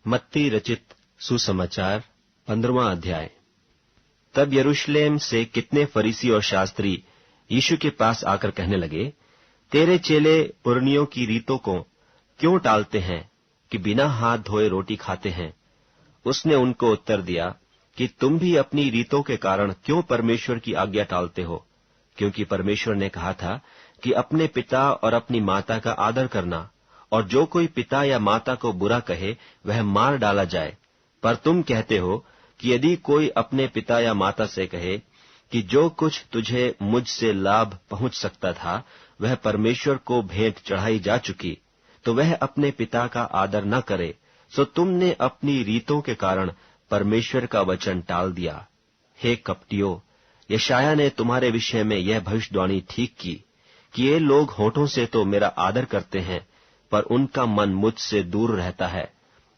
मत्ती रचित सुसमाचार 15वां अध्याय। तब यरूशलेम से कितने फरीसी और शास्त्री यीशु के पास आकर कहने लगे, तेरे चेले पुरनियों की रीतों को क्यों टालते हैं कि बिना हाथ धोए रोटी खाते हैं? उसने उनको उत्तर दिया कि तुम भी अपनी रीतों के कारण क्यों परमेश्वर की आज्ञा टालते हो? क्योंकि परमेश्वर ने कहा था कि अपने पिता और अपनी माता का आदर करना, और जो कोई पिता या माता को बुरा कहे वह मार डाला जाए। पर तुम कहते हो कि यदि कोई अपने पिता या माता से कहे कि जो कुछ तुझे मुझसे लाभ पहुंच सकता था वह परमेश्वर को भेंट चढ़ाई जा चुकी, तो वह अपने पिता का आदर न करे, सो तुमने अपनी रीतों के कारण परमेश्वर का वचन टाल दिया। हे कपटियों, यशायाह ने तुम्हारे विषय में यह भविष्यवाणी ठीक की कि ये लोग होठों से तो मेरा आदर करते हैं, पर उनका मन मुझसे दूर रहता है,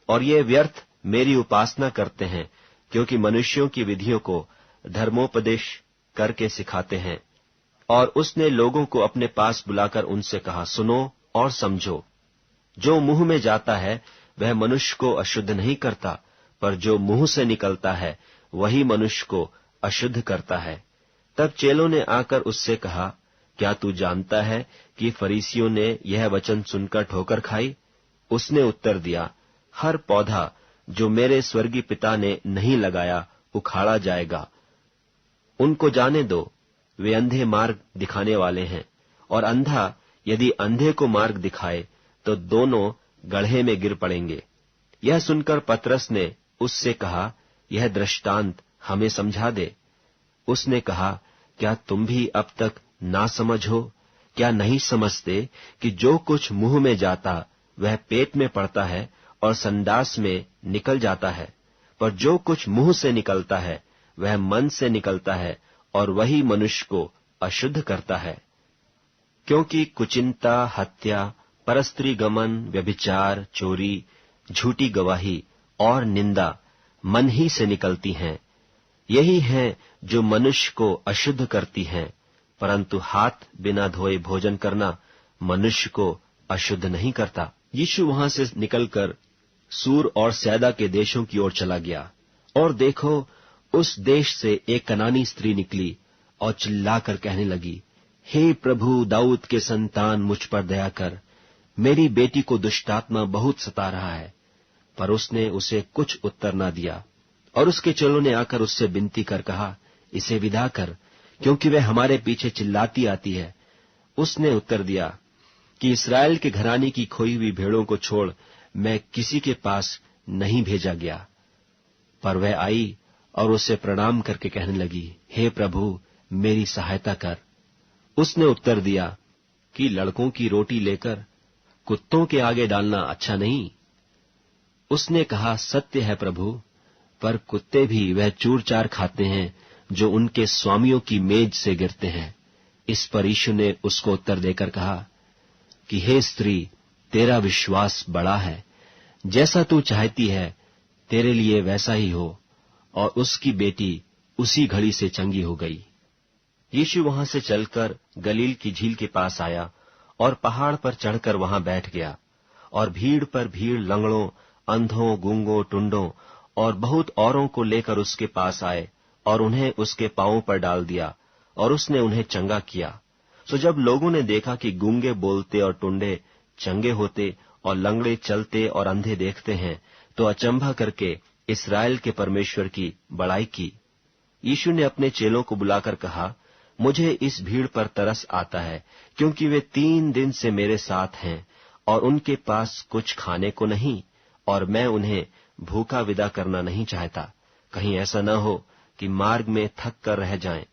और ये व्यर्थ मेरी उपासना करते हैं, क्योंकि मनुष्यों की विधियों को धर्मोपदेश करके सिखाते हैं। और उसने लोगों को अपने पास बुलाकर उनसे कहा, सुनो और समझो। जो मुंह में जाता है वह मनुष्य को अशुद्ध नहीं करता, पर जो मुंह से निकलता है वही मनुष्य को अशुद्ध करता है। तब चेलों ने आकर उससे कहा, क्या तू जानता है कि फरीसियों ने यह वचन सुनकर ठोकर खाई? उसने उत्तर दिया, हर पौधा जो मेरे स्वर्गीय पिता ने नहीं लगाया उखाड़ा जाएगा। उनको जाने दो, वे अंधे मार्ग दिखाने वाले हैं, और अंधा यदि अंधे को मार्ग दिखाए तो दोनों गड्ढे में गिर पड़ेंगे। यह सुनकर पतरस ने उससे कहा, यह दृष्टांत हमें समझा दे। उसने कहा, क्या तुम भी अब तक ना समझ हो? क्या नहीं समझते कि जो कुछ मुंह में जाता वह पेट में पड़ता है और संडास में निकल जाता है, पर जो कुछ मुंह से निकलता है वह मन से निकलता है, और वही मनुष्य को अशुद्ध करता है। क्योंकि कुचिंता, हत्या, परस्त्री गमन, व्यभिचार, चोरी, झूठी गवाही और निंदा मन ही से निकलती हैं। यही है जो मनुष्य को अशुद्ध करती हैं, परंतु हाथ बिना धोए भोजन करना मनुष्य को अशुद्ध नहीं करता। यीशु वहां से निकलकर सूर और सैदा के देशों की ओर चला गया, और देखो, उस देश से एक कनानी स्त्री निकली और चिल्लाकर कहने लगी, हे प्रभु, दाऊद के संतान, मुझ पर दया कर, मेरी बेटी को दुष्टात्मा बहुत सता रहा है। पर उसने उसे कुछ उत्तर न दिया, और उसके चेलों ने आकर उससे विनती कर कहा, इसे विदा कर, क्योंकि वह हमारे पीछे चिल्लाती आती है। उसने उत्तर दिया कि इस्राएल के घराने की खोई हुई भेड़ों को छोड़ मैं किसी के पास नहीं भेजा गया। पर वह आई और उसे प्रणाम करके कहने लगी, हे प्रभु, मेरी सहायता कर। उसने उत्तर दिया कि लड़कों की रोटी लेकर कुत्तों के आगे डालना अच्छा नहीं। उसने कहा, सत्य है प्रभु, पर कुत्ते भी वह चूर चार खाते हैं जो उनके स्वामियों की मेज से गिरते हैं। इस पर यीशु ने उसको उत्तर देकर कहा कि हे स्त्री, तेरा विश्वास बड़ा है, जैसा तू चाहती है तेरे लिए वैसा ही हो। और उसकी बेटी उसी घड़ी से चंगी हो गई। यीशु वहां से चलकर गलील की झील के पास आया और पहाड़ पर चढ़कर वहां बैठ गया। और भीड़ पर भीड़ लंगड़ों, अंधों, गूंगों, टुंडों और बहुत औरों को लेकर उसके पास आए, और उन्हें उसके पांवों पर डाल दिया, और उसने उन्हें चंगा किया। सो जब लोगों ने देखा कि गूंगे बोलते और टुंडे चंगे होते और लंगड़े चलते और अंधे देखते हैं, तो अचंभा करके इस्राएल के परमेश्वर की बड़ाई की। यीशु ने अपने चेलों को बुलाकर कहा, मुझे इस भीड़ पर तरस आता है, क्योंकि वे 3 दिन से मेरे साथ हैं और उनके पास कुछ खाने को नहीं, और मैं उन्हें भूखा विदा करना नहीं चाहता, कहीं ऐसा न हो कि मार्ग में थक कर रह जाएं।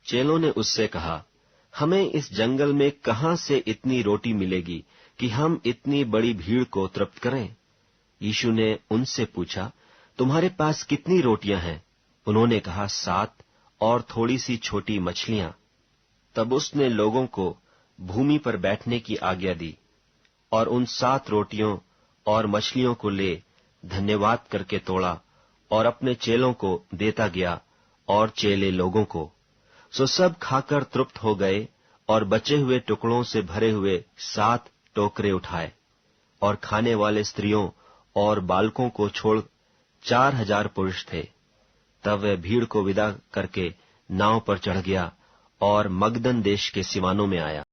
चेलों ने उससे कहा, हमें इस जंगल में कहां से इतनी रोटी मिलेगी कि हम इतनी बड़ी भीड़ को तृप्त करें? यीशु ने उनसे पूछा, तुम्हारे पास कितनी रोटियां हैं? उन्होंने कहा, 7 और थोड़ी सी छोटी मछलियां। तब उसने लोगों को भूमि पर बैठने की आज्ञा दी, और उन 7 रोटियों और मछलियों को ले धन्यवाद करके तोड़ा और अपने चेलों को देता गया, और चेले लोगों को। सो सब खाकर तृप्त हो गए, और बचे हुए टुकड़ों से भरे हुए 7 टोकरे उठाए। और खाने वाले स्त्रियों और बालकों को छोड़ 4000 पुरुष थे। तब वह भीड़ को विदा करके नाव पर चढ़ गया और मगदन देश के सिवानों में आया।